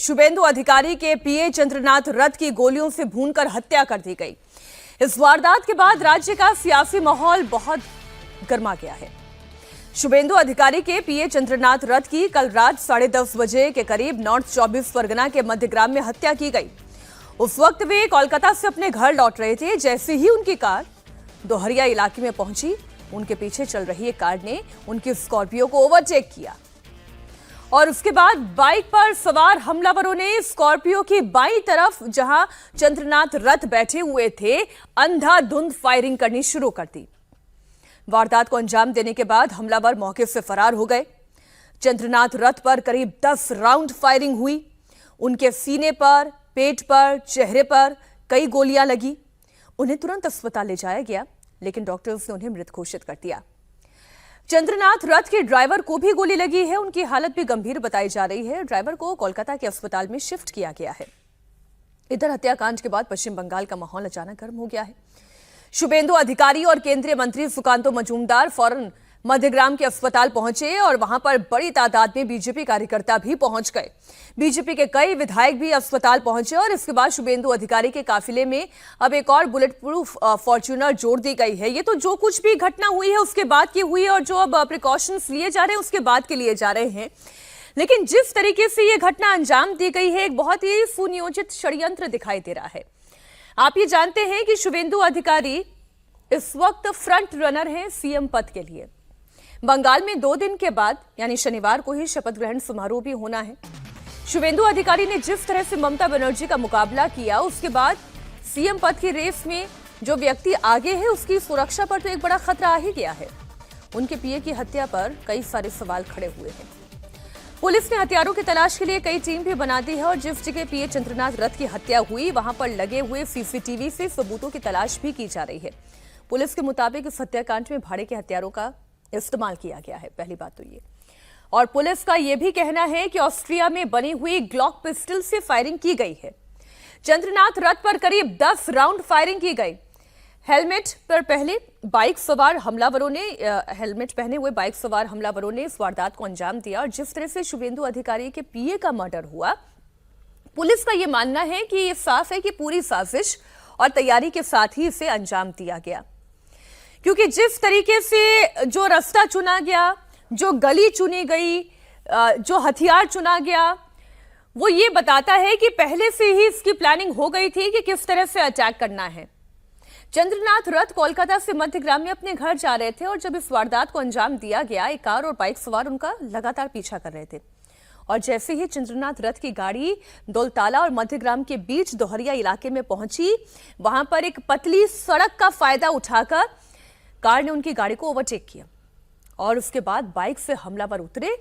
शुभेंदु अधिकारी के पीए चंद्रनाथ रथ की गोलियों से भूनकर हत्या कर दी गई। इस वारदात के बाद राज्य का सियासी माहौल बहुत गर्मा गया है। शुभेंदु अधिकारी के पीए चंद्रनाथ रथ की कल रात 10:30 बजे के करीब नॉर्थ 24 परगना के मध्यग्राम में हत्या की गई। उस वक्त वे कोलकाता से अपने घर लौट रहे थे। जैसे ही उनकी कार दोहरिया इलाके में पहुंची, उनके पीछे चल रही एक कार ने उनकी स्कॉर्पियो को ओवरटेक किया और उसके बाद बाइक पर सवार हमलावरों ने स्कॉर्पियो की बाईं तरफ, जहां चंद्रनाथ रथ बैठे हुए थे, अंधाधुंध फायरिंग करनी शुरू कर दी। वारदात को अंजाम देने के बाद हमलावर मौके से फरार हो गए। चंद्रनाथ रथ पर करीब 10 राउंड फायरिंग हुई। उनके सीने पर, पेट पर, चेहरे पर कई गोलियां लगी। उन्हें तुरंत अस्पताल ले जाया गया, लेकिन डॉक्टर्स ने उन्हें मृत घोषित कर दिया। चंद्रनाथ रथ के ड्राइवर को भी गोली लगी है। उनकी हालत भी गंभीर बताई जा रही है। ड्राइवर को कोलकाता के अस्पताल में शिफ्ट किया गया है। इधर हत्याकांड के बाद पश्चिम बंगाल का माहौल अचानक गर्म हो गया है। शुभेंदु अधिकारी और केंद्रीय मंत्री सुकांतो मजूमदार फौरन मध्यग्राम के अस्पताल पहुंचे और वहां पर बड़ी तादाद में बीजेपी कार्यकर्ता भी पहुंच गए। बीजेपी के कई विधायक भी अस्पताल पहुंचे और इसके बाद शुभेंदु अधिकारी के काफिले में अब एक और बुलेट प्रूफ फॉर्च्यूनर जोड़ दी गई है। ये तो जो कुछ भी घटना हुई है उसके बाद की हुई है और जो अब प्रिकॉशंस लिए जा रहे हैं उसके बाद के लिए जा रहे हैं। लेकिन जिस तरीके से ये घटना अंजाम दी गई है, एक बहुत ही सुनियोजित षड्यंत्र दिखाई दे रहा है। आप ये जानते हैं कि शुभेंदु अधिकारी इस वक्त फ्रंट रनर हैं सीएम पद के लिए। बंगाल में 2 दिन के बाद यानी शनिवार को ही शपथ ग्रहण समारोह भी होना है। शुभेंदु अधिकारी ने जिस तरह से ममता बनर्जी का मुकाबला किया, उसके बाद सीएम पद की रेस में जो व्यक्ति आगे है उसकी सुरक्षा पर तो एक बड़ा खतरा आ ही गया है। उनके पीए की हत्या पर कई सारे सवाल खड़े हुए हैं। पुलिस ने हथियारों की तलाश के लिए कई टीम भी बना दी है और जिस जगह पीए चंद्रनाथ रथ की हत्या हुई वहां पर लगे हुए सीसीटीवी से सबूतों की तलाश भी की जा रही है। पुलिस के मुताबिक इस हत्याकांड में भाड़े के हथियारों का इस्तेमाल किया गया है। पहली बात तो ये, और पुलिस का यह भी कहना है कि ऑस्ट्रिया में बनी हुई ग्लॉक पिस्टल से फायरिंग की गई है। चंद्रनाथ रथ पर करीब 10 राउंड फायरिंग की गई। हेलमेट पहने हुए बाइक सवार हमलावरों ने इस वारदात को अंजाम दिया और जिस तरह से शुभेंदु अधिकारी के पीए का मर्डर हुआ, पुलिस का यह मानना है कि यह साफ है कि पूरी साजिश और तैयारी के साथ ही इसे अंजाम दिया गया, क्योंकि जिस तरीके से जो रास्ता चुना गया, जो गली चुनी गई, जो हथियार चुना गया, वो ये बताता है कि पहले से ही इसकी प्लानिंग हो गई थी कि किस तरह से अटैक करना है। चंद्रनाथ रथ कोलकाता से मध्यग्राम में अपने घर जा रहे थे और जब इस वारदात को अंजाम दिया गया, एक कार और बाइक सवार उनका लगातार पीछा कर रहे थे और जैसे ही चंद्रनाथ रथ की गाड़ी दौलताला और मध्यग्राम के बीच दोहरिया इलाके में पहुंची, वहां पर एक पतली सड़क का फायदा उठाकर कार ने उनकी गाड़ी को ओवरटेक किया और उसके बाद बाइक से हमलावर उतरे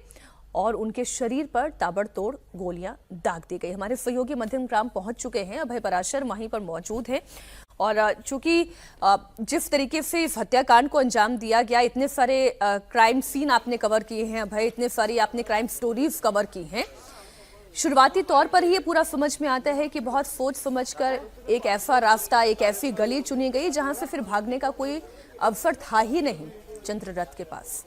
और उनके शरीर पर ताबड़तोड़ गोलियां दाग दी गई। हमारे सहयोगी मध्यग्राम पहुंच चुके हैं, अभय पराशर वहीं पर मौजूद हैं और चूंकि जिस तरीके से इस हत्याकांड को अंजाम दिया गया, इतने सारे क्राइम सीन आपने कवर किए हैं अभय, इतने सारी आपने क्राइम स्टोरीज कवर की हैं। शुरुआती तौर पर ही ये पूरा समझ में आता है कि बहुत सोच समझकर एक ऐसा रास्ता, एक ऐसी गली चुनी गई जहां से फिर भागने का कोई अवसर था ही नहीं चंद्र रथ के पास।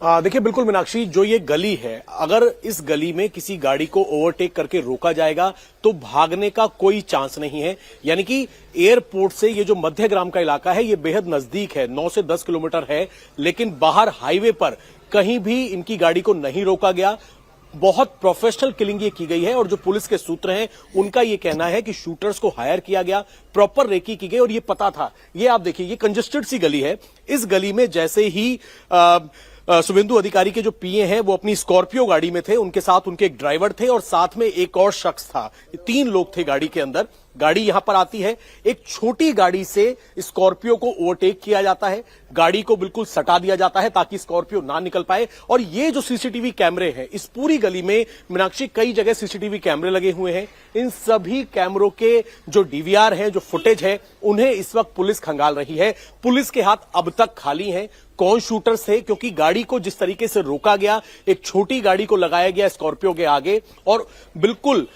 देखिए बिल्कुल मीनाक्षी, जो ये गली है, अगर इस गली में किसी गाड़ी को ओवरटेक करके रोका जाएगा तो भागने का कोई चांस नहीं है। यानी कि एयरपोर्ट से ये जो मध्यग्राम का इलाका है ये बेहद नजदीक है, 9 से 10 किलोमीटर है, लेकिन बाहर हाईवे पर कहीं भी इनकी गाड़ी को नहीं रोका गया। बहुत प्रोफेशनल किलिंग ये की गई है और जो पुलिस के सूत्र हैं उनका ये कहना है कि शूटर्स को हायर किया गया, प्रॉपर रेकी की गई और ये पता था। ये आप देखिए, ये कंजेस्टेड सी गली है। इस गली में जैसे ही शुभेंदु अधिकारी के जो पीए हैं वो अपनी स्कॉर्पियो गाड़ी में थे, उनके साथ उनके एक ड्राइवर थे और साथ में एक और शख्स था। 3 लोग थे गाड़ी के अंदर। गाड़ी यहां पर आती है, एक छोटी गाड़ी से स्कॉर्पियो को ओवरटेक किया जाता है, गाड़ी को बिल्कुल सटा दिया जाता है ताकि स्कॉर्पियो ना निकल पाए। और ये जो सीसीटीवी कैमरे हैं इस पूरी गली में, मीनाक्षी, कई जगह सीसीटीवी कैमरे लगे हुए हैं। इन सभी कैमरों के जो डीवीआर हैं, जो फुटेज है, उन्हें इस वक्त पुलिस खंगाल रही है। पुलिस के हाथ अब तक खाली हैं। कौन शूटर्स थे, क्योंकि गाड़ी को जिस तरीके से रोका गया, एक छोटी गाड़ी को लगाया गया स्कॉर्पियो के आगे और बिल्कुल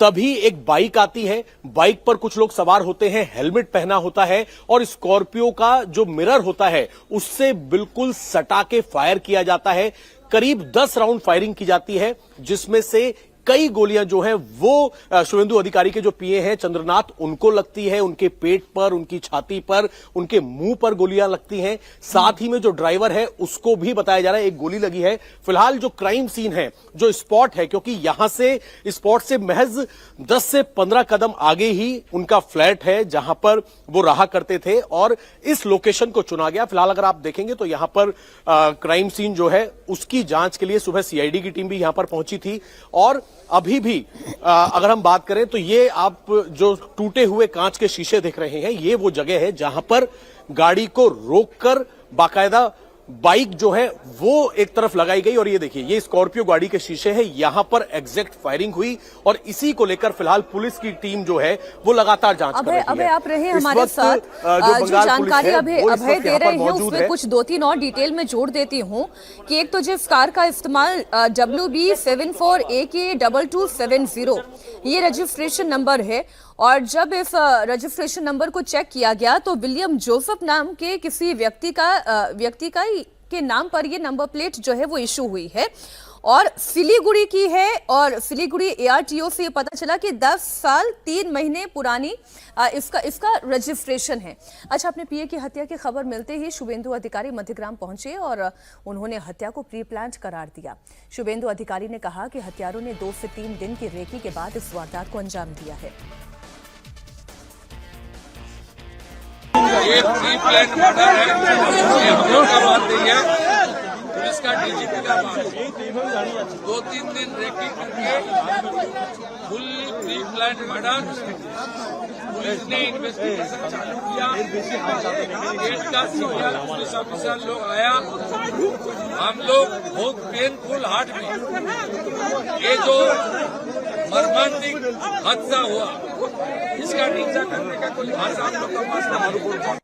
तभी एक बाइक आती है, बाइक पर कुछ लोग सवार होते हैं, हेलमेट पहना होता है और स्कॉर्पियो का जो मिरर होता है उससे बिल्कुल सटा के फायर किया जाता है। करीब 10 राउंड फायरिंग की जाती है, जिसमें से कई गोलियां जो है वो शुभेंदु अधिकारी के जो पीए हैं चंद्रनाथ, उनको लगती है, उनके पेट पर, उनकी छाती पर, उनके मुंह पर गोलियां लगती हैं। साथ ही में जो ड्राइवर है उसको भी बताया जा रहा है एक गोली लगी है। फिलहाल जो क्राइम सीन है, जो स्पॉट है, क्योंकि यहां से स्पॉट से महज 10 से 15 कदम आगे ही उनका फ्लैट है जहां पर वो रहा करते थे और इस लोकेशन को चुना गया। फिलहाल अगर आप देखेंगे तो यहां पर क्राइम सीन जो है उसकी जांच के लिए सुबह सीआईडी की टीम भी यहां पर पहुंची थी और अभी भी अगर हम बात करें तो ये आप जो टूटे हुए कांच के शीशे देख रहे हैं, ये वो जगह है जहां पर गाड़ी को रोककर बाकायदा बाइक जो है वो एक तरफ लगाई गई और ये देखिए, ये स्कॉर्पियो गाड़ी के शीशे हैं, यहां पर एग्जैक्ट फायरिंग हुई और इसी को लेकर फिलहाल पुलिस की टीम जो है वो लगातार जांच कर रही है। अभय आप रहे हमारे साथ, जो जानकारी अभय दे रहे हैं उसमें कुछ 2-3 और डिटेल में जोड़ देती हूं कि एक तो जिस कार का इस्तेमाल WB74AK2270 ये रजिस्ट्रेशन नंबर है और जब इस रजिस्ट्रेशन नंबर को चेक किया गया तो विलियम जोसेफ नाम के किसी व्यक्ति के नाम पर ये नंबर प्लेट जो है वो इशू हुई है और सिलीगुड़ी की है और सिलीगुड़ी एआरटीओ से पता चला कि 10 साल 3 महीने पुरानी इसका रजिस्ट्रेशन है। अच्छा, अपने पीए की हत्या की खबर मिलते ही शुभेंदु अधिकारी मध्यग्राम पहुंचे और उन्होंने हत्या को प्री प्लान्ड करार दिया। शुभेंदु अधिकारी ने कहा कि हत्यारों ने 2 से 3 दिन की रेकी के बाद इस वारदात को अंजाम दिया है। ये प्री प्लान मर्डर है, ये हम लोग का बात नहीं है, पुलिस का डीजीपी का बात है। 2-3 दिन रेकी करके fully pre plan murder, police ने इन्वेस्टिगेशन चालू किया। गेट का सीनियर पुलिस ऑफिसर लोग आया, हम लोग बहुत पेनफुल हार्ट में ये जो मर्मांतिक हादसा हुआ इसका निंदा करने का कोई भाषा आप लोग का पास नहीं।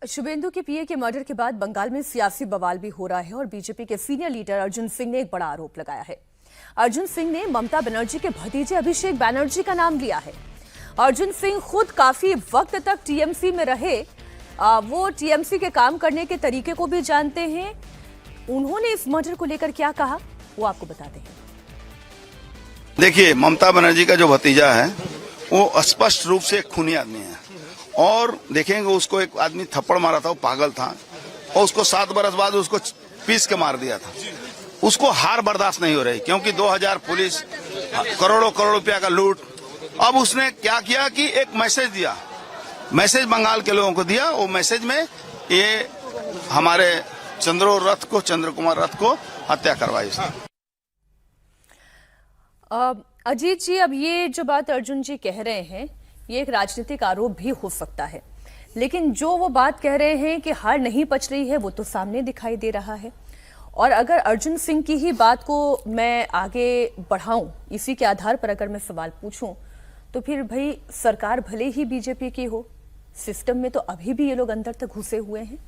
शुभेंदु के पीए के मर्डर के बाद बंगाल में सियासी बवाल भी हो रहा है और बीजेपी के सीनियर लीडर अर्जुन सिंह ने एक बड़ा आरोप लगाया है। अर्जुन सिंह ने ममता बनर्जी के भतीजे अभिषेक बनर्जी का नाम लिया है। अर्जुन सिंह खुद काफी वक्त तक टीएमसी में रहे, वो टीएमसी के काम करने के तरीके को भी जानते हैं। उन्होंने इस मर्डर को लेकर क्या कहा वो आपको बताते हैं। देखिए, ममता बनर्जी का जो भतीजा है वो स्पष्ट रूप से एक खूनी आदमी है और देखेंगे उसको एक आदमी थप्पड़ मारा था, वो पागल था और उसको 7 बरस बाद उसको पीस के मार दिया था। उसको हार बर्दाश्त नहीं हो रही क्योंकि 2000 पुलिस, करोड़ों रुपया का लूट। अब उसने क्या किया कि एक मैसेज दिया, मैसेज बंगाल के लोगों को दिया। वो मैसेज में ये हमारे चंद्र कुमार रथ को हत्या करवाई। अजीत जी, अब ये जो बात अर्जुन जी कह रहे हैं ये एक राजनीतिक आरोप भी हो सकता है, लेकिन जो वो बात कह रहे हैं कि हार नहीं पच रही है वो तो सामने दिखाई दे रहा है। और अगर अर्जुन सिंह की ही बात को मैं आगे बढ़ाऊं, इसी के आधार पर अगर मैं सवाल पूछूं, तो फिर भाई सरकार भले ही बीजेपी की हो, सिस्टम में तो अभी भी ये लोग अंदर तक घुसे हुए हैं।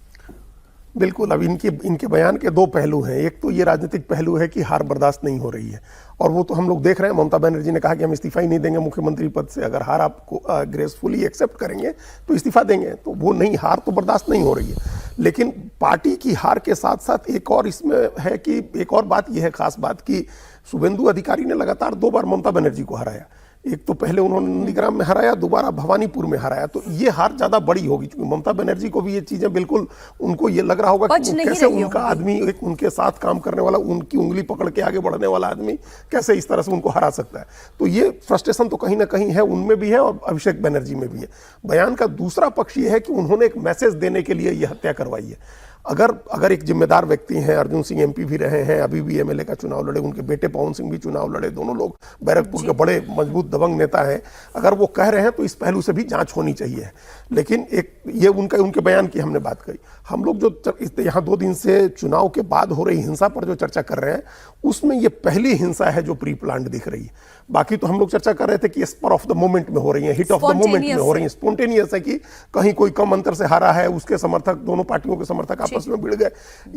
बिल्कुल, अब इनके बयान के 2 पहलू हैं। एक तो ये राजनीतिक पहलू है कि हार बर्दाश्त नहीं हो रही है और वो तो हम लोग देख रहे हैं। ममता बनर्जी ने कहा कि हम इस्तीफा ही नहीं देंगे मुख्यमंत्री पद से, अगर हार आपको ग्रेसफुली एक्सेप्ट करेंगे तो इस्तीफा देंगे। तो वो नहीं, हार तो बर्दाश्त नहीं हो रही है। लेकिन पार्टी की हार के साथ साथ एक और इसमें है कि एक और बात यह है, खास बात, कि शुभेंदु अधिकारी ने लगातार 2 बार ममता बनर्जी को हराया। एक तो पहले उन्होंने नंदीग्राम में हराया, दोबारा भवानीपुर में हराया। तो ये हार ज्यादा बड़ी होगी क्योंकि ममता बनर्जी को भी ये चीजें बिल्कुल, उनको ये लग रहा होगा कि कैसे उनका आदमी, एक उनके साथ काम करने वाला, उनकी उंगली पकड़ के आगे बढ़ने वाला आदमी कैसे इस तरह से उनको हरा सकता है। तो ये फ्रस्ट्रेशन तो कहीं ना कहीं है, उनमें भी है और अभिषेक बनर्जी में भी है। बयान का दूसरा पक्ष ये है कि उन्होंने एक मैसेज देने के लिए यह हत्या करवाई है। अगर एक जिम्मेदार व्यक्ति हैं, अर्जुन सिंह एमपी भी रहे हैं, अभी भी एमएलए का चुनाव लड़े, उनके बेटे पवन सिंह भी चुनाव लड़े, दोनों लोग बैरकपुर के बड़े मजबूत दबंग नेता हैं। अगर वो कह रहे हैं तो इस पहलू से भी जांच होनी चाहिए। लेकिन एक ये उनके बयान की हमने बात कही। हम लोग जो यहाँ 2 दिन से चुनाव के बाद हो रही हिंसा पर जो चर्चा कर रहे हैं, उसमें ये पहली हिंसा है जो प्री प्लान्ड दिख रही है। बाकी तो हम लोग चर्चा कर रहे थे कि स्पर ऑफ द मोमेंट में हो रही है, हिट ऑफ द मोमेंट में हो रही है, स्पॉन्टेनियस है कि कहीं कोई कम अंतर से हारा है, उसके समर्थक, दोनों पार्टियों के समर्थक आपस में भिड़ गए।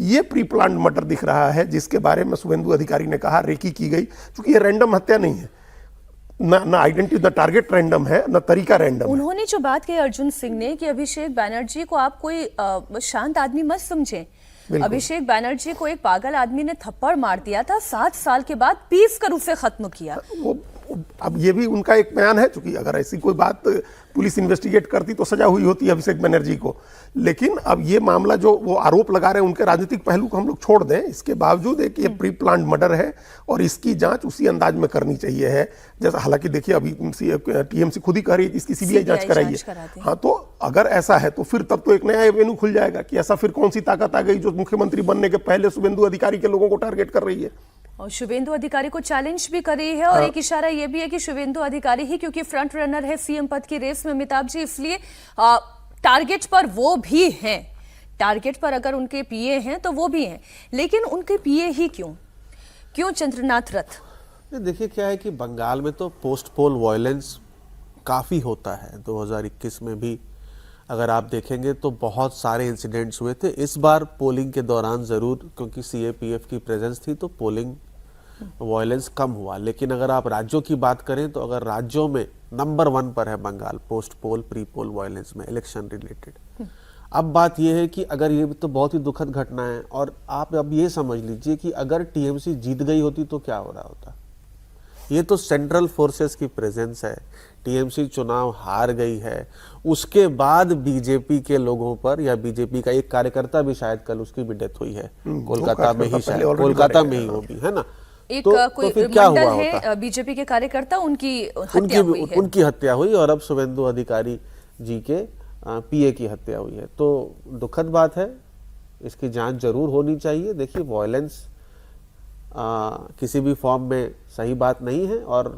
ये प्री प्लान्ड मर्डर दिख रहा है, जिसके बारे में शुभेंदु अधिकारी ने कहा रेकी की गई, क्योंकि ये रैंडम हत्या नहीं है, ना आइडेंटिटी, न टारगेट रैंडम है, न तरीका रैंडम है। उन्होंने जो बात कही अर्जुन सिंह ने कि अभिषेक बनर्जी को आप कोई शांत आदमी मत समझें, अभिषेक बैनर्जी को एक पागल आदमी ने थप्पड़ मार दिया था, 7 साल के बाद पीस कर उसे खत्म किया। वो अब ये भी उनका एक बयान है, क्योंकि अगर ऐसी कोई बात पुलिस इन्वेस्टिगेट करती तो सजा हुई होती है अभिषेक बनर्जी को। लेकिन अब ये मामला जो वो आरोप लगा रहे हैं उनके राजनीतिक पहलू को हम लोग छोड़ दें, इसके बावजूद एक ये प्री प्लान्ड मर्डर है और इसकी जांच उसी अंदाज में करनी चाहिए है जैसा, हालांकि देखिए अभी टीएमसी खुद ही कह रही है कि इसकी सीबीआई जांच कराइए। हाँ, तो अगर ऐसा है तो फिर तब तो एक नया एवेन्यू खुल जाएगा कि ऐसा फिर कौन सी ताकत आ गई जो मुख्यमंत्री बनने के पहले शुभेंदु अधिकारी के लोगों को टारगेट कर रही है और शुभेंदु अधिकारी को चैलेंज भी कर रही है। और एक इशारा ये भी है कि शुभेंदु अधिकारी ही क्योंकि फ्रंट रनर है सीएम पद की रेस में अमिताभ जी, इसलिए टारगेट पर वो भी हैं। टारगेट पर अगर उनके पीए हैं तो वो भी हैं, लेकिन उनके पीए ही क्यों चंद्रनाथ रथ? देखिए क्या है कि बंगाल में तो पोस्ट पोल वायलेंस काफ़ी होता है। 2021 में भी अगर आप देखेंगे तो बहुत सारे इंसिडेंट्स हुए थे। इस बार पोलिंग के दौरान ज़रूर, क्योंकि सीएपीएफ की प्रेजेंस थी, तो पोलिंग वायलेंस कम हुआ। लेकिन अगर आप राज्यों की बात करें तो अगर राज्यों में नंबर 1 पर है Bengal post poll pre poll violence में, इलेक्शन रिलेटेड। अब बात यह है कि अगर ये तो बहुत ही दुखद घटना है, और आप अब ये समझ लीजिए कि अगर टीएमसी जीत गई होती तो क्या हो रहा होता। ये तो सेंट्रल फोर्सेस की प्रेजेंस है, टीएमसी चुनाव हार गई है, उसके बाद बीजेपी के लोगों पर, या बीजेपी का एक कार्यकर्ता भी शायद कल उसकी भी डेथ हुई है कोलकाता में ही, शायद कोलकाता में ही वो भी है ना। एक तो कोई फिर क्या हुआ है होता? बीजेपी के कार्यकर्ता, उनकी हत्या हुई और अब शुभेंदु अधिकारी जी के पीए की हत्या हुई है। तो दुखद बात है, इसकी जांच जरूर होनी चाहिए। देखिए वायलेंस किसी भी फॉर्म में सही बात नहीं है और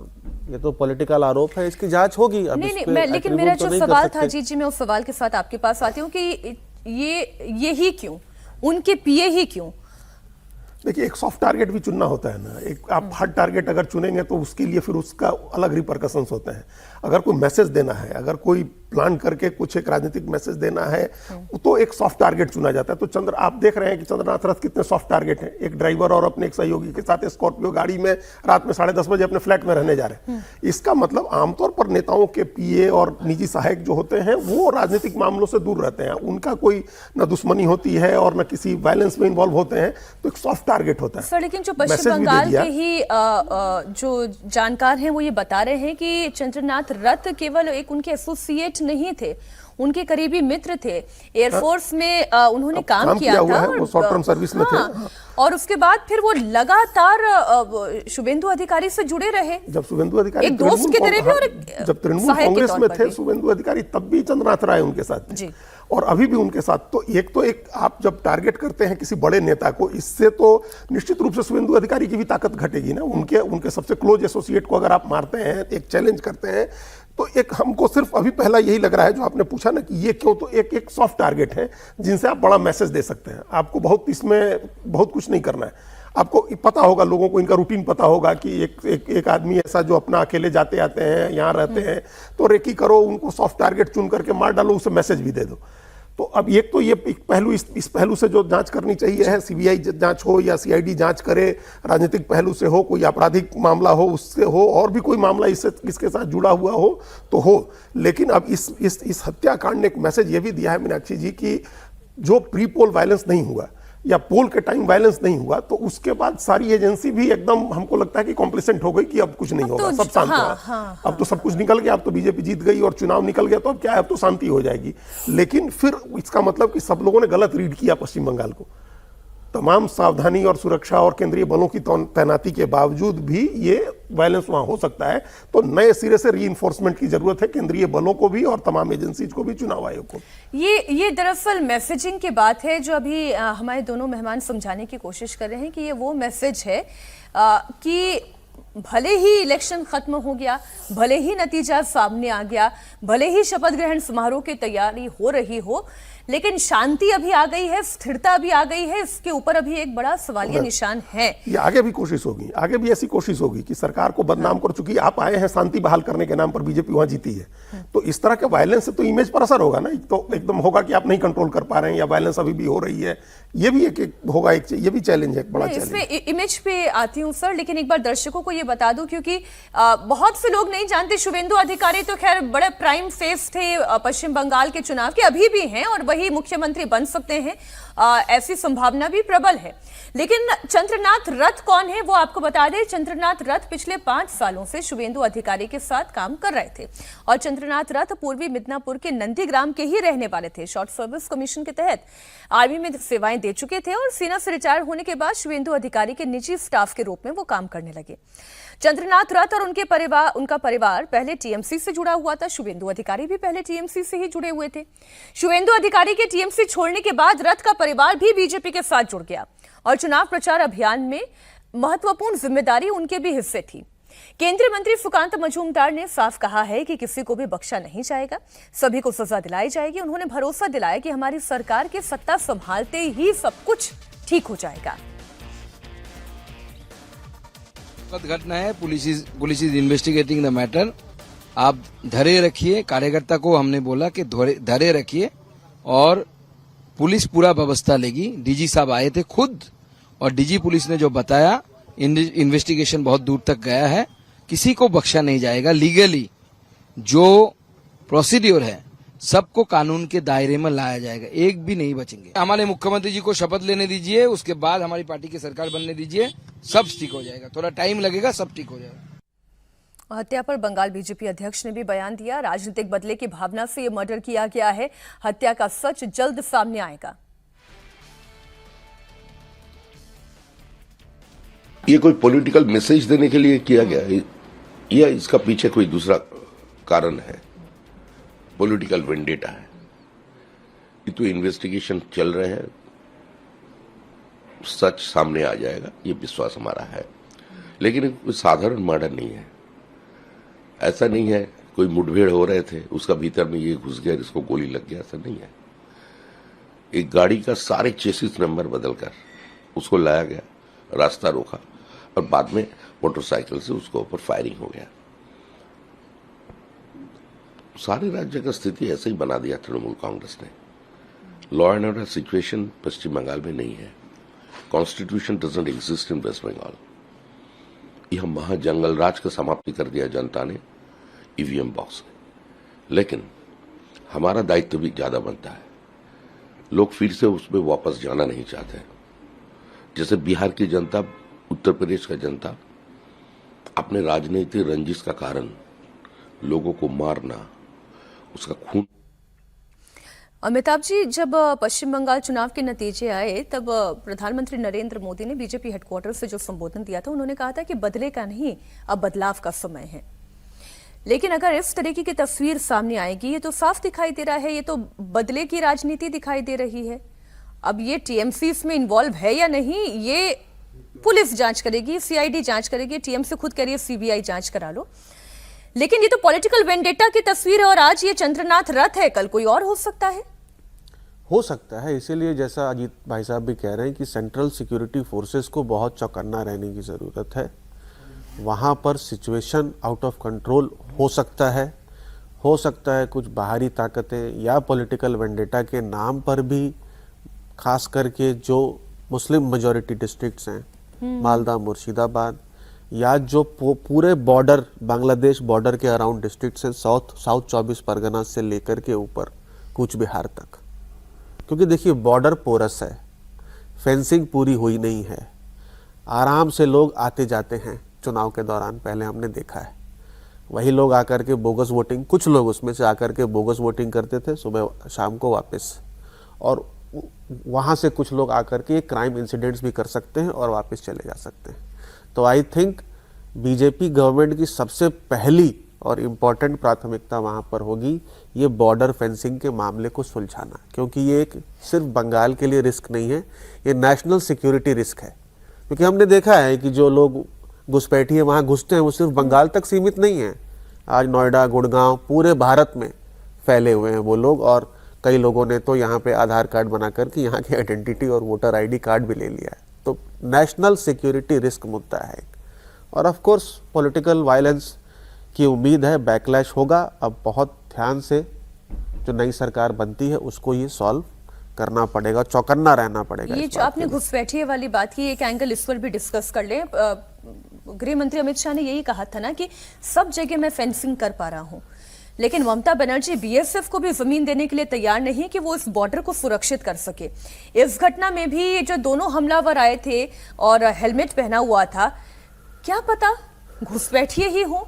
ये तो पॉलिटिकल आरोप है, इसकी जांच होगी। अब नहीं, लेकिन मेरा जो सवाल था जी, मैं उस सवाल के साथ आपके पास आती हूँ कि ये ही क्यों, उनके पीए ही क्यों? देखिए, एक सॉफ्ट टारगेट भी चुनना होता है ना। एक आप हार्ड टारगेट अगर चुनेंगे तो उसके लिए फिर उसका अलग रिपरकशंस होते हैं। अगर कोई मैसेज देना है, अगर कोई प्लान करके कुछ एक राजनीतिक मैसेज देना है तो एक सॉफ्ट टारगेट चुना जाता है। तो आप देख रहे हैं कि चंद्रनाथ रथ कितने सॉफ्ट टारगेट हैं। एक ड्राइवर और अपने एक सहयोगी के साथ स्कॉर्पियो गाड़ी में रात में 10:30 बजे अपने फ्लैट में रहने जा रहे हैं। इसका मतलब आमतौर पर नेताओं के पीए और निजी सहायक जो होते हैं वो राजनीतिक मामलों से दूर रहते हैं, उनका कोई न दुश्मनी होती है और न किसी वायलेंस में इन्वॉल्व होते हैं, तो एक सॉफ्ट टारगेट होता है। सर, लेकिन जो पश्चिम बंगाल के ही जो जानकार हैं वो ये बता रहे हैं कि चंद्रनाथ रथ केवल एक उनके एसोसिएट नहीं थे, उनके करीबी मित्र थे। एयरफोर्स में उन्होंने काम किया था, वो शॉर्ट टर्म सर्विस में थे। और उसके बाद फिर वो लगातार शुभेंदु अधिकारी से जुड़े रहे। जब शुभेंदु अधिकारी एक दोस्त की तरह भी और जब तृणमूल कांग्रेस में थे शुभेंदु अधिकारी, तब भी चंद्रनाथ राय उनके साथ थे और अभी भी उनके साथ। तो एक आप जब टारगेट करते हैं किसी बड़े नेता को, इससे तो निश्चित रूप से शुभेंदु अधिकारी की भी ताकत घटेगी ना। उनके सबसे क्लोज एसोसिएट को अगर आप मारते हैं, एक चैलेंज करते हैं, तो एक हमको सिर्फ अभी पहला यही लग रहा है जो आपने पूछा ना कि ये क्यों, तो एक सॉफ्ट टारगेट है जिनसे आप बड़ा मैसेज दे सकते हैं। आपको इसमें बहुत कुछ नहीं करना है। आपको पता होगा, लोगों को इनका रूटीन पता होगा कि एक आदमी ऐसा जो अपना अकेले जाते आते हैं, यहाँ रहते हैं, तो रेकी करो, उनको सॉफ्ट टारगेट चुन करके मार डालो, उसे मैसेज भी दे दो। तो अब एक तो ये एक पहलू, इस पहलू से जो जांच करनी चाहिए है, सीबीआई जांच हो या सीआईडी जांच करे, राजनीतिक पहलू से हो, कोई आपराधिक मामला हो उससे हो, और भी कोई मामला इसके साथ जुड़ा हुआ हो तो हो। लेकिन अब इस हत्याकांड ने एक मैसेज ये भी दिया है मीनाक्षी जी कि जो प्री पोल वायलेंस नहीं हुआ या पोल के टाइम वायलेंस नहीं हुआ, तो उसके बाद सारी एजेंसी भी एकदम हमको लगता है कि कॉम्प्लिसेंट हो गई कि अब कुछ नहीं होगा, सब शांत हुआ। अब तो सब कुछ निकल गया, अब तो बीजेपी जीत गई और चुनाव निकल गया, तो अब क्या है, अब तो शांति हो जाएगी। लेकिन फिर इसका मतलब कि सब लोगों ने गलत रीड किया पश्चिम बंगाल को। तमाम सावधानी और सुरक्षा और केंद्रीय बलों की तैनाती के बावजूद भी ये वायलेंस वहां हो सकता है। तो नए सिरे से रीइंफोर्समेंट की जरूरत है केंद्रीय बलों को भी और तमाम एजेंसीज को भी, चुनाव आयोग को। ये दरअसल मैसेजिंग की बात है जो अभी हमारे दोनों मेहमान समझाने की कोशिश कर रहे हैं कि ये वो मैसेज है कि भले ही इलेक्शन खत्म हो गया, भले ही नतीजा सामने आ गया, भले ही शपथ ग्रहण समारोह की तैयारी हो रही हो, लेकिन शांति अभी आ गई है, स्थिरता भी आ गई है। इसके ऊपर अभी एक बड़ा सवालिया निशान है। ये आगे भी कोशिश होगी, आगे भी ऐसी कोशिश होगी कि सरकार को बदनाम कर चुकी, आप आए हैं शांति बहाल करने के नाम पर, बीजेपी वहां जीती है, तो इस तरह के वायलेंस से तो इमेज पर असर होगा ना। तो एकदम होगा कि आप नहीं कंट्रोल कर पा रहे हैं या वायलेंस अभी भी हो रही है, ये भी एक होगा, ये भी चैलेंज है, बड़ा चैलेंज। इसमें इमेज पे आती हूँ सर, लेकिन एक बार दर्शकों को ये बता दूं क्योंकि बहुत से लोग नहीं जानते, शुभेंदु अधिकारी तो खैर बड़े प्राइम फेस थे पश्चिम बंगाल के चुनाव के, अभी भी हैं, और वही मुख्यमंत्री बन सकते हैं, ऐसी संभावना भी प्रबल है। लेकिन चंद्रनाथ रथ कौन है वो आपको बता दें। चंद्रनाथ रथ पिछले 5 सालों से शुभेंदु अधिकारी के साथ काम कर रहे थे और चंद्रनाथ रथ पूर्वी मिदनापुर के नंदीग्राम के ही रहने वाले थे। शॉर्ट सर्विस कमीशन के तहत आर्मी में सेवाएं दे चुके थे और सेना से रिटायर होने के बाद शुभेंदु अधिकारी के निजी स्टाफ के रूप में वो काम करने लगे। चंद्रनाथ रथ और उनका परिवार पहले टीएमसी से जुड़ा हुआ था। शुभेंदु अधिकारी भी पहले टीएमसी से ही जुड़े हुए थे। शुभेंदु अधिकारी के टीएमसी छोड़ने के बाद रथ का परिवार भी बीजेपी के साथ जुड़ गया और चुनाव प्रचार अभियान में महत्वपूर्ण जिम्मेदारी उनके भी हिस्से थी। केंद्रीय मंत्री सुकांत मजूमदार ने साफ कहा है कि किसी को भी बख्शा नहीं जाएगा, सभी को सजा दिलाई जाएगी। उन्होंने भरोसा दिलाया कि हमारी सरकार के सत्ता संभालते ही सब कुछ ठीक हो जाएगा। घटना है, police is investigating the matter. आप धैर्य रखिए, कार्यकर्ता को हमने बोला कि धैर्य रखिए और पुलिस पूरा व्यवस्था लेगी। डीजी साहब आए थे खुद और डीजी पुलिस ने जो बताया, इन्वेस्टिगेशन बहुत दूर तक गया है, किसी को बख्शा नहीं जाएगा। लीगली जो प्रोसीड्योर है सबको कानून के दायरे में लाया जाएगा, एक भी नहीं बचेंगे। हमारे मुख्यमंत्री जी को शपथ लेने दीजिए, उसके बाद हमारी पार्टी की सरकार बनने दीजिए, सब ठीक हो जाएगा। थोड़ा टाइम लगेगा, सब ठीक हो जाएगा। हत्या पर बंगाल बीजेपी अध्यक्ष ने भी बयान दिया। राजनीतिक बदले की भावना से ये मर्डर किया गया है, हत्या का सच जल्द सामने आएगा। ये कोई पॉलिटिकल मैसेज देने के लिए किया गया है या इसका पीछे कोई दूसरा कारण है? पॉलिटिकल वेंडेटा है। ये तो इन्वेस्टिगेशन चल रहे हैं, सच सामने आ जाएगा, ये विश्वास हमारा है। लेकिन कोई साधारण मर्डर नहीं है। ऐसा नहीं है कोई मुठभेड़ हो रहे थे, उसका भीतर में ये घुस गया, इसको गोली लग गया, ऐसा नहीं है। एक गाड़ी का सारे चेसिस नंबर बदलकर उसको लाया गया, रास्ता रोका और बाद में मोटरसाइकिल से उसको ऊपर फायरिंग हो गया। सारे राज्य का स्थिति ऐसे ही बना दिया तृणमूल कांग्रेस ने। Law and order situation Paschim Bengal में नहीं है। Constitution doesn't exist in West Bengal. यह महाजंगल राज का समाप्ति कर दिया जनता ने ईवीएम बॉक्स में। लेकिन हमारा दायित्व भी ज्यादा बनता है। लोग फिर से उसमें वापस जाना नहीं चाहते। जैसे बिहार की जनता, उत्तर प्रदेश का जनता अपने राजनीतिक रंजिश का कारण लोगों को मारना, उसका खून। अमिताभ जी, जब पश्चिम बंगाल चुनाव के नतीजे आए तब प्रधानमंत्री नरेंद्र मोदी ने बीजेपी हेडक्वार्टर से जो संबोधन दिया था, उन्होंने कहा था कि बदले का नहीं, अब बदलाव का समय है। लेकिन अगर इस तरीके की तस्वीर सामने आएगी, ये तो साफ दिखाई दे रहा है, ये तो बदले की राजनीति दिखाई दे रही है। अब ये टीएमसी इसमें इन्वॉल्व है या नहीं, ये पुलिस जांच करेगी, सीआईडी जांच करेगी, टीएमसी खुद कह रही है सीबीआई जांच करा लो। लेकिन ये तो पॉलिटिकल वेंडेटा की तस्वीर है और आज ये चंद्रनाथ रथ है, कल कोई और हो सकता है। इसीलिए जैसा अजीत भाई साहब भी कह रहे हैं कि सेंट्रल सिक्योरिटी फोर्सेस को बहुत चौकन्ना रहने की ज़रूरत है। वहाँ पर सिचुएशन आउट ऑफ कंट्रोल हो सकता है कुछ बाहरी ताकतें या पॉलिटिकल वेंडेटा के नाम पर भी, खास करके जो मुस्लिम मेजॉरिटी डिस्ट्रिक्ट्स हैं, मालदा, मुर्शिदाबाद, या जो पूरे बॉर्डर, बांग्लादेश बॉर्डर के अराउंड डिस्ट्रिक्ट्स हैं, साउथ 24 परगना से लेकर के ऊपर कूच बिहार तक। क्योंकि देखिए बॉर्डर पोरस है, फेंसिंग पूरी हुई नहीं है, आराम से लोग आते जाते हैं चुनाव के दौरान, पहले हमने देखा है। वही लोग आकर के बोगस वोटिंग, कुछ लोग उसमें से आकर के बोगस वोटिंग करते थे सुबह शाम को वापस, और वहाँ से कुछ लोग आकर के क्राइम इंसिडेंट्स भी कर सकते हैं और वापस चले जा सकते हैं। तो आई थिंक बीजेपी गवर्नमेंट की सबसे पहली और इम्पॉर्टेंट प्राथमिकता वहाँ पर होगी ये बॉर्डर फेंसिंग के मामले को सुलझाना, क्योंकि ये एक सिर्फ बंगाल के लिए रिस्क नहीं है, ये नेशनल सिक्योरिटी रिस्क है। क्योंकि हमने देखा है कि जो लोग घुसपैठिए वहाँ घुसते हैं वो सिर्फ बंगाल तक सीमित नहीं है। आज नोएडा, गुड़गांव, पूरे भारत में फैले हुए हैं वो लोग, और कई लोगों ने तो यहाँ पे आधार कार्ड बना करके यहाँ की आइडेंटिटी और वोटर आईडी कार्ड भी ले लिया है। तो नेशनल सिक्योरिटी रिस्क मुद्दा है। और ऑफ कोर्स पॉलिटिकल वायलेंस की उम्मीद है, बैकलैश होगा। अब बहुत ध्यान से जो नई सरकार बनती है उसको ये सॉल्व करना पड़ेगा, चौकन्ना रहना पड़ेगा। ये जो आपने घुसपैठिए वाली बात की, एक एंगल इस पर भी डिस्कस कर ले। गृह मंत्री अमित शाह ने यही कहा था ना कि सब जगह मैं फेंसिंग कर पा रहा हूँ, लेकिन ममता बनर्जी बीएसएफ को भी जमीन देने के लिए तैयार नहीं कि वो इस बॉर्डर को सुरक्षित कर सके। इस घटना में भी ये जो दोनों हमलावर आए थे और हेलमेट पहना हुआ था, क्या पता घुसपैठिए ही हो,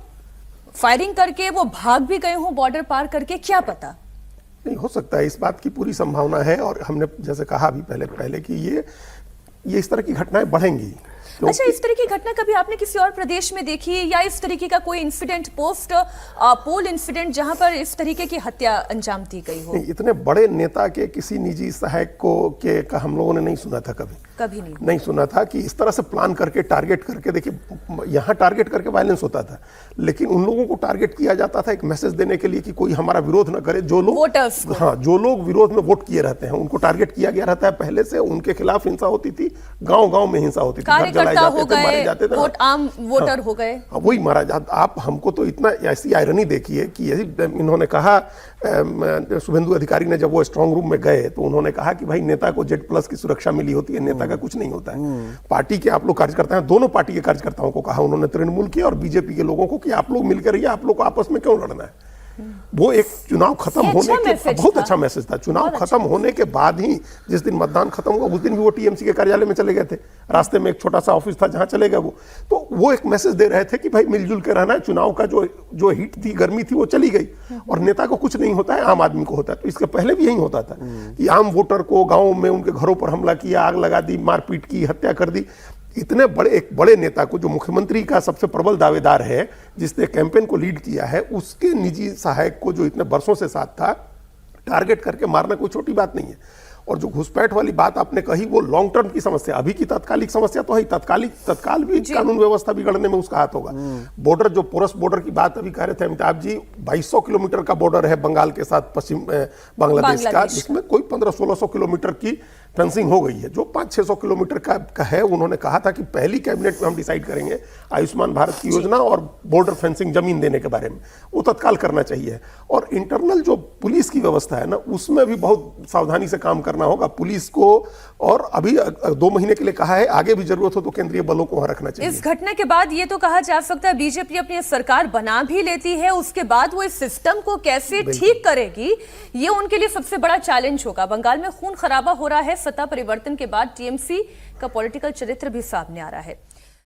फायरिंग करके वो भाग भी गए हों बॉर्डर पार करके, क्या पता। नहीं हो सकता है, इस बात की पूरी संभावना है। और हमने जैसे कहा अभी पहले कि ये इस तरह की घटनाएं बढ़ेंगी। अच्छा, इस तरह की घटना कभी आपने किसी और प्रदेश में देखी है, या इस तरीके का कोई इंसिडेंट पोस्ट पोल इंसिडेंट जहां पर इस तरीके की हत्या अंजाम दी गई हो? इतने बड़े नेता के किसी निजी सहायक का हम लोगों ने नहीं सुना था, कभी नहीं सुना था कि इस तरह से प्लान करके टारगेट करके। देखिए यहाँ टारगेट करके वायलेंस होता था, लेकिन उन लोगों को टारगेट किया जाता था एक मैसेज देने के लिए कि कोई हमारा विरोध न करे। जो लोग विरोध में वोट किए रहते हैं उनको टारगेट किया गया रहता है पहले से, उनके खिलाफ हिंसा होती थी, गांव में हिंसा होती थी, मारे जाते थे, आम वोटर हो गए, वही मारा जाता। आप हमको तो इतना ऐसी आयरनी देखिए कि इन्होंने कहा, शुभेंदु अधिकारी ने जब वो स्ट्रांग रूम में गए तो उन्होंने कहा कि भाई नेता को Z+ की सुरक्षा मिली होती है, नेता का कुछ नहीं होता है। पार्टी के आप लोग कार्यकर्ता हैं, दोनों पार्टी के कार्यकर्ताओं को कहा उन्होंने, तृणमूल की और बीजेपी के लोगों को, कि आप लोग मिलकर रहिए, आप लोग को आपस में क्यों लड़ना है। वो एक चुनाव खत्म होने के बहुत अच्छा मैसेज था। चुनाव खत्म होने के बाद ही जिस दिन मतदान खत्म हुआ उस दिन भी वो टीएमसी के कार्यालय में चले गए थे, रास्ते में एक छोटा सा ऑफिस था जहां चले गए वो एक मैसेज दे रहे थे कि भाई मिलजुल के रहना है। चुनाव का जो हीट थी, गर्मी थी, वो चली गई और नेता को कुछ नहीं होता है, आम आदमी को होता है। तो इसके पहले भी यही होता था कि आम वोटर को गाँव में उनके घरों पर हमला किया, आग लगा दी, मारपीट की, हत्या कर दी। इतने एक बड़े नेता को, जो मुख्यमंत्री का सबसे प्रबल दावेदार है, जिसने कैंपेन को लीड किया है, उसके निजी सहायक को जो इतने वर्षों से साथ था, टारगेट करके मारना कोई छोटी बात नहीं है। और जो घुसपैठ वाली बात आपने कही, वो लॉन्ग टर्म की समस्या, अभी की तात्कालिक समस्या तो है, तत्काल भी कानून व्यवस्था बिगड़ने में उसका हाथ होगा। बॉर्डर, जो पोरस बॉर्डर की बात अभी कह रहे थे अमिताभ जी, 2200 किलोमीटर का बॉर्डर है बंगाल के साथ, पश्चिम बांग्लादेश का, जिसमें कोई 1500-1600 किलोमीटर की फेंसिंग हो गई है। जो 500-600 किलोमीटर का है, उन्होंने कहा था कि पहली कैबिनेट में हम डिसाइड करेंगे आयुष्मान भारत की योजना और बॉर्डर फेंसिंग, जमीन देने के बारे में, वो तत्काल करना चाहिए। और इंटरनल जो पुलिस की व्यवस्था है ना, उसमें भी बहुत सावधानी से काम करना होगा पुलिस को। और अभी 2 महीने के लिए कहा है, आगे भी जरूरत हो तो केंद्रीय बलों को वहां रखना चाहिए। इस घटना के बाद ये तो कहा जा सकता है बीजेपी अपनी सरकार बना भी लेती है, उसके बाद वो इस सिस्टम को कैसे ठीक करेगी, ये उनके लिए सबसे बड़ा चैलेंज होगा। बंगाल में खून खराबा हो रहा है, सत्ता परिवर्तन के बाद टीएमसी का पॉलिटिकल चरित्र भी सामने आ रहा है।